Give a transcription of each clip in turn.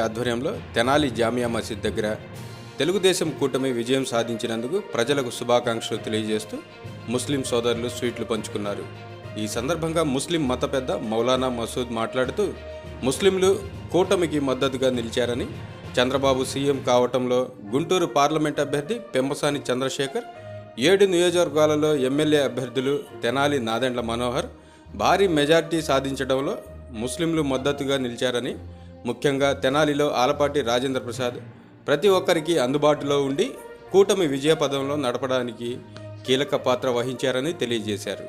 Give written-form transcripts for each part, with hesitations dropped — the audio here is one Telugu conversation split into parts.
ఆధ్వర్యంలో తెనాలి జామియా మసీద్ దగ్గర తెలుగుదేశం కూటమి విజయం సాధించినందుకు ప్రజలకు శుభాకాంక్షలు తెలియజేస్తూ ముస్లిం సోదరులు స్వీట్లు పంచుకున్నారు. ఈ సందర్భంగా ముస్లిం మత పెద్ద మౌలానా మసూద్ మాట్లాడుతూ ముస్లింలు కూటమికి మద్దతుగా నిలిచారని, చంద్రబాబు సీఎం కావటంలో గుంటూరు పార్లమెంట్ అభ్యర్థి పెంబసాని చంద్రశేఖర్, 7 నియోజకవర్గాలలో ఎమ్మెల్యే అభ్యర్థులు తెనాలి నాదెండ్ల మనోహర్ భారీ మెజార్టీ సాధించడంలో ముస్లింలు మద్దతుగా నిలిచారని, ముఖ్యంగా తెనాలిలో ఆలపాటి రాజేంద్ర ప్రసాద్ ప్రతి ఒక్కరికి అందుబాటులో ఉండి కూటమి విజయపథంలో నడపడానికి కీలక పాత్ర వహించారని తెలియజేశారు.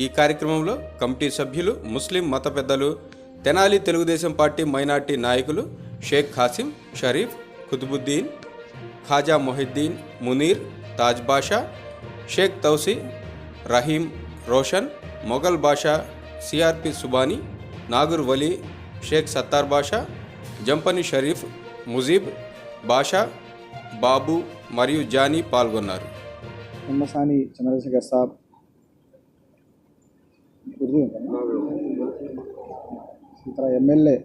ఈ కార్యక్రమంలో కమిటీ సభ్యులు, ముస్లిం మత పెద్దలు, తెనాలి తెలుగుదేశం పార్టీ మైనార్టీ నాయకులు షేక్ ఖాసిం, షరీఫ్, కుతుబుద్దీన్, ఖాజా మొహిద్దీన్, మునీర్, తాజ్ బాషా, షేక్ తౌసి, రహీం, రోషన్, మొఘల్ బాషా, సిఆర్పి సుబానీ, నాగూర్ వలీ, షేక్ సత్తార్ బాషా, జంపని షరీఫ్, ముజీబ్ బాషా, బాబు మరియు జానీ పాల్గొన్నారు. పెంబసాని చంద్రశేఖర్ साहब, इसी तरह एमएलए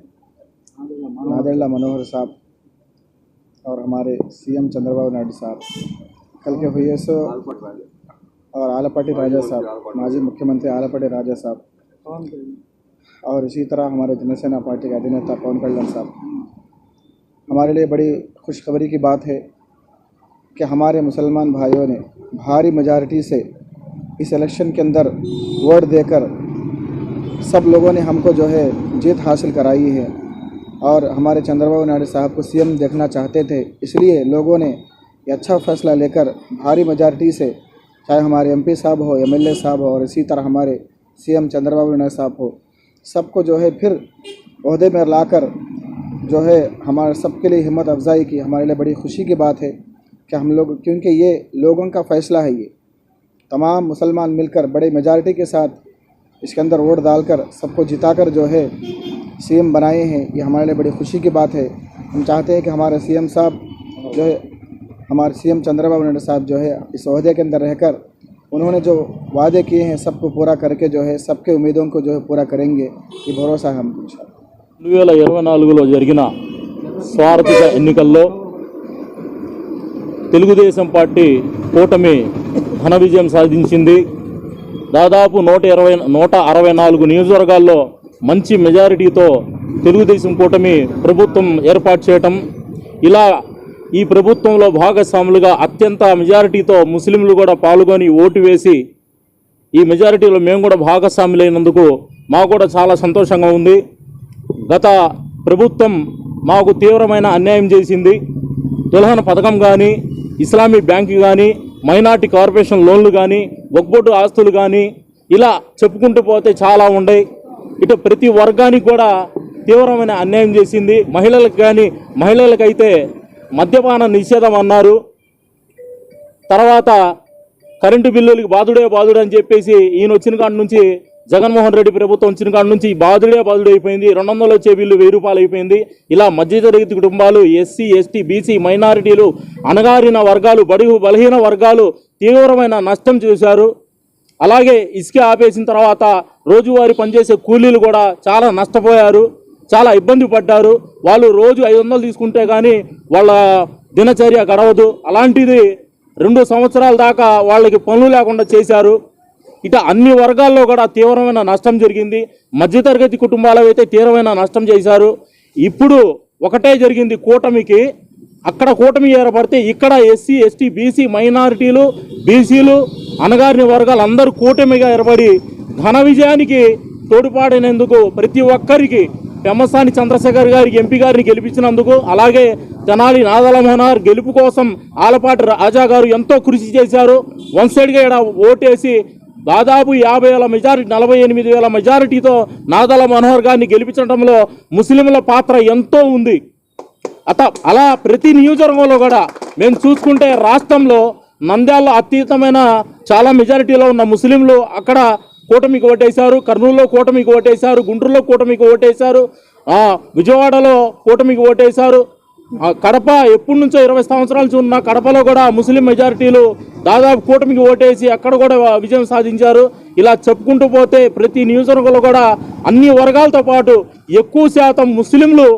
नादेंड्ला मनोहर साहब और हमारे सीएम चंद्रबाबू नायडू साहब, कल के हुए सो और आलपाटी राजा साहब, माजी मुख्यमंत्री आलपाटी राजा साहब, और इसी तरह हमारे जनसेना पार्टी के अधिनेता पवन कल्याण साहब. हमारे लिए बड़ी खुशखबरी की बात है कि हमारे मुसलमान भाइयों ने भारी मेजॉरिटी से इस इलेक्शन के अंदर वोट देकर सब लोगों ने हमको जो है जीत हासिल कराई है. और हमारे चंद्रबाबू नायडू साहब को सीएम देखना चाहते थे, इसलिए लोगों ने ये अच्छा फैसला लेकर भारी मेजॉरिटी से, चाहे हमारे एमपी साहब हो, एमएलए साहब हो, और इसी तरह हमारे सीएम चंद्रबाबू नायडू साहब हो, सबको जो है फिर ओहदे में लाकर जो है हमारे सबके लिए हिम्मत अफजाई की. हमारे लिए बड़ी खुशी की बात है कि हम लोग, क्योंकि ये लोगों का फ़ैसला है, ये तमाम मुसलमान मिलकर बड़े मेजॉरिटी के साथ इसके अंदर वोट डालकर सबको जिताकर जो है सीएम बनाए हैं. ये हमारे लिए बड़ी खुशी की बात है. हम चाहते हैं कि हमारे सीएम साहब जो है, हमारे सीएम चंद्रबाबू नायडू साहब जो है इस ओहदे के अंदर रहकर उन्होंने जो वादे किए हैं सबको पूरा करके जो है सबके उम्मीदों को जो है पूरा करेंगे, ये भरोसा है हमको. 2024లో జరిగిన స్వార్థిక ఎన్నికల్లో తెలుగుదేశం పార్టీ కూటమి ఘన విజయం సాధించింది. దాదాపు 164 నియోజకవర్గాల్లో మంచి మెజారిటీతో తెలుగుదేశం కూటమి ప్రభుత్వం ఏర్పాటు చేయటం, ఇలా ఈ ప్రభుత్వంలో భాగస్వాములుగా అత్యంత మెజారిటీతో ముస్లింలు కూడా పాల్గొని ఓటు వేసి ఈ మెజారిటీలో మేము కూడా భాగస్వాములైనందుకు మాకు కూడా చాలా సంతోషంగా ఉంది. గత ప్రభుత్వం మాకు తీవ్రమైన అన్యాయం చేసింది. దుల్హన్ పథకం కానీ, ఇస్లామీ బ్యాంకు కానీ, మైనార్టీ కార్పొరేషన్ లోన్లు కానీ, వక్బోర్డు ఆస్తులు కానీ, ఇలా చెప్పుకుంటూ పోతే చాలా ఉన్నాయి. ఇటు ప్రతి వర్గానికి కూడా తీవ్రమైన అన్యాయం చేసింది. మహిళలకైతే మద్యపాన నిషేధం అన్నారు. తర్వాత కరెంటు బిల్లులకి బాదుడే అని చెప్పేసి ఈయన వచ్చిన కాడ నుంచి, జగన్మోహన్ రెడ్డి ప్రభుత్వం వచ్చిన కాడ నుంచి బాదుడే అయిపోయింది. 200 వచ్చే బిల్లు 1000 రూపాయలు అయిపోయింది. ఇలా మధ్యతరగతి కుటుంబాలు, ఎస్సీ, ఎస్టీ, బీసీ, మైనారిటీలు, అణగారిన వర్గాలు, బడుగు బలహీన వర్గాలు తీవ్రమైన నష్టం చూశారు. అలాగే ఇసుక ఆపేసిన తర్వాత రోజువారీ పనిచేసే కూలీలు కూడా చాలా నష్టపోయారు, చాలా ఇబ్బంది పడ్డారు. వాళ్ళు రోజు 500 తీసుకుంటే కానీ వాళ్ళ దినచర్య గడవదు. అలాంటిది 2 సంవత్సరాల దాకా వాళ్ళకి పనులు లేకుండా చేశారు. ఇట అన్ని వర్గాల్లో కూడా తీవ్రమైన నష్టం జరిగింది. మధ్యతరగతి కుటుంబాలు అయితే తీవ్రమైన నష్టం చేశారు. ఇప్పుడు ఒకటే జరిగింది కూటమికి, అక్కడ కూటమి ఏర్పడితే ఇక్కడ ఎస్సీ, ఎస్టీ, బీసీ, మైనారిటీలు, బీసీలు, అణగారిన వర్గాలు అందరూ కూటమిగా ఏర్పడి ఘన విజయానికి తోడ్పాడినందుకు ప్రతి ఒక్కరికి, పెంబసాని చంద్రశేఖర్ గారికి, ఎంపీ గారిని గెలిపించినందుకు, అలాగే తెనాలి నాదెండ్ల మనోహర్ గెలుపు కోసం ఆలపాటి రాజా గారు ఎంతో కృషి చేశారు. వన్ సైడ్గా ఇక్కడ ఓటేసి దాదాపు 50,000 మెజారిటీ, 48,000 మెజారిటీతో నాదెండ్ల మనోహర్ గారిని గెలిపించడంలో ముస్లింల పాత్ర ఎంతో ఉంది. అలా ప్రతి నియోజకవర్గంలో కూడా మేము చూసుకుంటే రాష్ట్రంలో నంద్యాలలో అత్యధికమైన చాలా మెజారిటీలో ఉన్న ముస్లింలు అక్కడ కూటమికి ఓటేశారు. కర్నూలులో కూటమికి ఓటేశారు, గుంటూరులో కూటమికి ఓటేశారు, విజయవాడలో కూటమికి ఓటేశారు. కడప ఎప్పటి నుంచో 20 సంవత్సరాల నుంచి ఉన్న కడపలో కూడా ముస్లిం మెజారిటీలు దాదాపు కూటమికి ఓటేసి అక్కడ కూడా విజయం సాధించారు. ఇలా చెప్పుకుంటూ పోతే ప్రతి నియోజకవర్గంలో కూడా అన్ని వర్గాలతో పాటు ఎక్కువ శాతం ముస్లింలు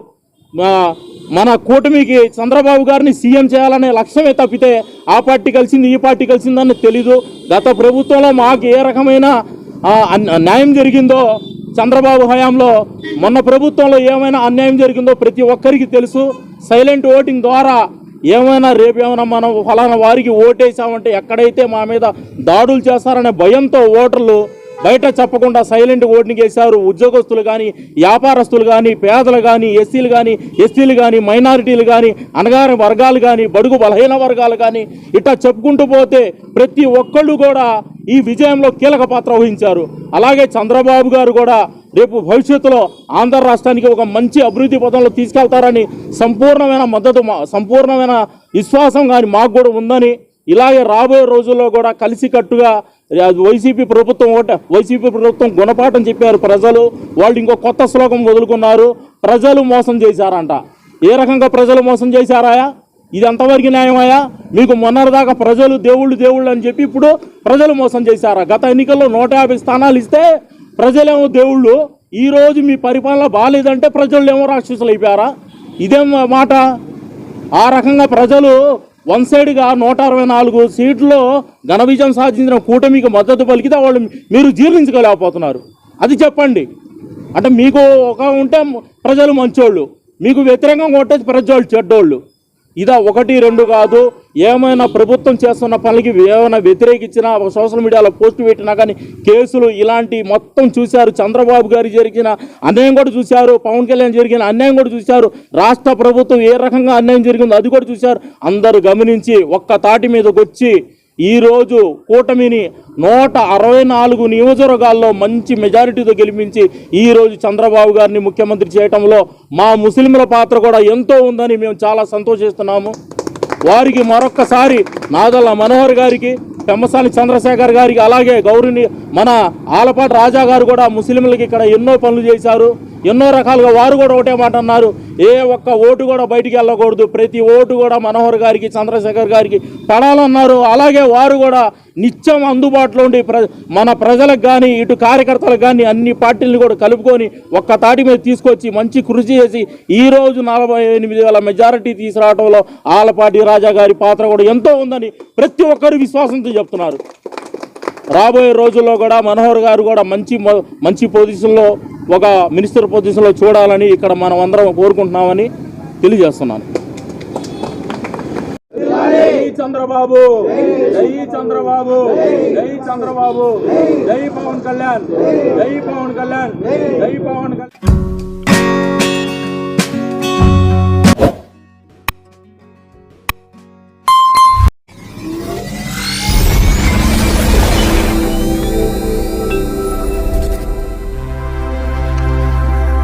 మన కూటమికి చంద్రబాబు గారిని సీఎం చేయాలనే లక్ష్యమే తప్పితే ఆ పార్టీ కలిసింది ఈ పార్టీ కలిసిందని తెలీదు. గత ప్రభుత్వంలో మాకు ఏ రకమైన న్యాయం జరిగిందో చంద్రబాబు హయాంలో, మొన్న ప్రభుత్వంలో ఏమైనా అన్యాయం జరిగిందో ప్రతి ఒక్కరికి తెలుసు. సైలెంట్ ఓటింగ్ ద్వారా ఏమైనా రేపేమైనా మనం ఫలానా వారికి ఓటేసామంటే ఎక్కడైతే మా మీద దాడులు చేస్తారనే భయంతో ఓటర్లు బయట చెప్పకుండా సైలెంట్ ఓటింగ్ వేశారు. ఉద్యోగస్తులు కానీ, వ్యాపారస్తులు కానీ, పేదలు కానీ, ఎస్సీలు కానీ, ఎస్టీలు కానీ, మైనారిటీలు కానీ, అణగారిన వర్గాలు కానీ, బడుగు బలహీన వర్గాలు కానీ, ఇట్లా చెప్పుకుంటూ పోతే ప్రతి ఒక్కళ్ళు కూడా ఈ విజయంలో కీలక పాత్ర వహించారు. అలాగే చంద్రబాబు గారు కూడా రేపు భవిష్యత్తులో ఆంధ్ర రాష్ట్రానికి ఒక మంచి అభివృద్ధి పథంలో తీసుకెళ్తారని సంపూర్ణమైన మద్దతు, సంపూర్ణమైన విశ్వాసం కానీ మాకు కూడా ఉందని, ఇలాగే రాబోయే రోజుల్లో కూడా కలిసికట్టుగా వైసీపీ ప్రభుత్వం గుణపాఠం చెప్పారు ప్రజలు. వాళ్ళు ఇంకో కొత్త శ్లోకం వదులుకున్నారు, ప్రజలు మోసం చేశారంట. ఏ రకంగా ప్రజలు మోసం చేశారాయా? ఇది ఎంతవరకు న్యాయమయ్యా? మీకు మొన్నటిదాకా ప్రజలు దేవుళ్ళు అని చెప్పి ఇప్పుడు ప్రజలు మోసం చేశారా? గత ఎన్నికల్లో 150 స్థానాలు ఇస్తే ప్రజలేమో దేవుళ్ళు, ఈరోజు మీ పరిపాలన బాగాలేదంటే ప్రజలు రాక్షసులు అయిపోయారా? ఇదేం మాట? ఆ రకంగా ప్రజలు వన్ సైడ్గా 164 సీట్లో ఘన విజయం సాధించిన కూటమికి మద్దతు పలికితే వాళ్ళు మీరు జీర్ణించుకోలేకపోతున్నారు. అది చెప్పండి. అంటే మీకు ఒక ఉంటే ప్రజలు మంచోళ్ళు, మీకు వ్యతిరేకంగా కొట్టేసి ప్రజలు చెడ్డోళ్ళు. ఇదా 1, 2 కాదు. ఏమైనా ప్రభుత్వం చేస్తున్న పనులకి ఏమైనా వ్యతిరేకించినా, సోషల్ మీడియాలో పోస్టు పెట్టినా కానీ కేసులు ఇలాంటి మొత్తం చూశారు. చంద్రబాబు గారు జరిగిన అన్యాయం కూడా చూశారు, పవన్ కళ్యాణ్ జరిగిన అన్యాయం కూడా చూశారు, రాష్ట్ర ప్రభుత్వం ఏ రకంగా అన్యాయం జరిగిందో అది కూడా చూశారు. అందరూ గమనించి ఒక్క తాటి మీదకి వచ్చి ఈరోజు కూటమిని 164 నియోజకవర్గాల్లో మంచి మెజారిటీతో గెలిపించి ఈరోజు చంద్రబాబు గారిని ముఖ్యమంత్రి చేయటంలో మా ముస్లింల పాత్ర కూడా ఎంతో ఉందని మేము చాలా సంతోషిస్తున్నాము. వారికి మరొక్కసారి నాదెళ్ల మనోహర్ గారికి, పెమ్మసాని చంద్రశేఖర్ గారికి, అలాగే మన ఆలపాటి రాజా గారు కూడా ముస్లింలకి ఇక్కడ ఎన్నో పనులు చేశారు. ఎన్నో రకాలుగా వారు కూడా ఒకటే మాట అన్నారు, ఏ ఒక్క ఓటు కూడా బయటికి వెళ్ళకూడదు, ప్రతి ఓటు కూడా మనోహర్ గారికి, చంద్రశేఖర్ గారికి పడాలన్నారు. అలాగే వారు కూడా నిత్యం అందుబాటులో ఉండి మన ప్రజలకు కానీ, ఇటు కార్యకర్తలకు కానీ అన్ని పార్టీలను కూడా కలుపుకొని ఒక్క తాటి మీద తీసుకొచ్చి మంచి కృషి చేసి ఈరోజు 48,000 మెజారిటీ తీసుకురావడంలో ఆలపాటి రాజా గారి పాత్ర కూడా ఎంతో ఉందని ప్రతి ఒక్కరు విశ్వాసంతో చెప్తున్నారు. రాబోయే రోజుల్లో కూడా మనోహర్ గారు కూడా మంచి పొజిషన్లో, ఒక మినిస్టర్ పొజిషన్లో చూడాలని ఇక్కడ మనం అందరం కోరుకుంటున్నామని తెలియజేస్తున్నాను. జై చంద్రబాబు, జై చంద్రబాబు, జై చంద్రబాబు, జై పవన్ కళ్యాణ్, జై పవన్ కళ్యాణ్, జై పవన్ కళ్యాణ్.